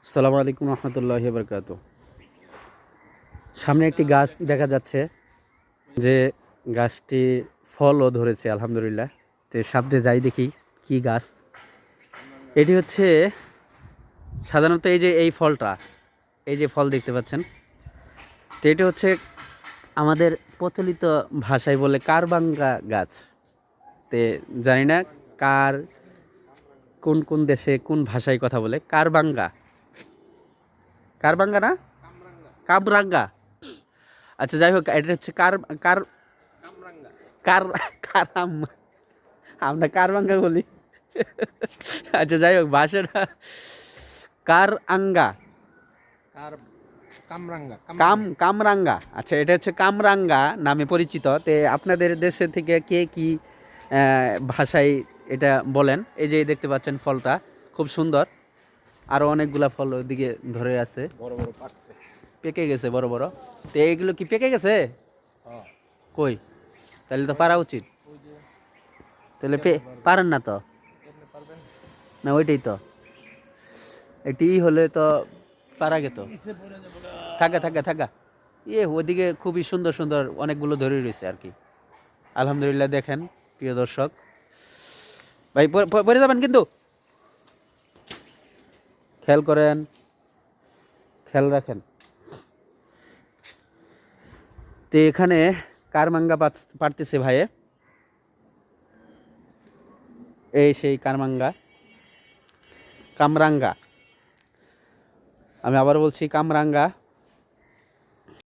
আসসালামু আলাইকুম রহমতুল্লাহি বরকাত। সামনে একটি গাছ দেখা যাচ্ছে, যে গাছটি ফলও ধরেছে আলহামদুলিল্লাহ। তো সামনে যাই দেখি কি গাছ এটি হচ্ছে। সাধারণত এই যে এই ফলটা, এই যে ফল দেখতে পাচ্ছেন, তো এটি হচ্ছে আমাদের প্রচলিত ভাষায় বলে কারবাঙ্গা গাছ। তে জানি না কার কোন কোন দেশে কোন ভাষায় কথা বলে। কারবাঙ্গা, কারবাঙ্গা না কাবরাঙ্গা। আচ্ছা যাই হোক, এটা হচ্ছে কার কার কার কারাম, আমরা কারবাঙ্গা বলি। আচ্ছা যাই হোক, ভাষাটা কার আঙ্গা, কার কামরাঙ্গা কামরাঙ্গা। আচ্ছা, এটা হচ্ছে কামরাঙ্গা নামে পরিচিত। তে আপনাদের দেশে থেকে কে কি ভাষায় এটা বলেন? এই যে দেখতে পাচ্ছেন ফলটা খুব সুন্দর, আরো অনেকগুলা ফল ওদিকে ধরে আছে, বড় বড় পাকছে। পেকে গেছে বড় বড়। তো এইগুলো কি পেকে গেছে? হ্যাঁ, কই, তাহলে তো ওই পারা উচিত। ওই যে তাহলে কেমনে পারবেন? পারেন না তো? কেমনে পারবেন? না ওইটাই তো, এটি হলে তো পারা গেত। নিচে পড়ে যাবো গা। থাকা থাকা থাকা, ওদিকে খুবই সুন্দর সুন্দর অনেকগুলো ধরে রয়েছে আর কি। আলহামদুলিল্লাহ, দেখেন প্রিয় দর্শক ভাই, পড়ে যাবেন কিন্তু, খেয়াল করেন, খেয়াল রাখেন। তো এখানে কারমাঙ্গা পারতেছে ভাইয়ে, এই সেই কারমাঙ্গা, কামরাঙ্গা। আমি আবার বলছি কামরাঙ্গা।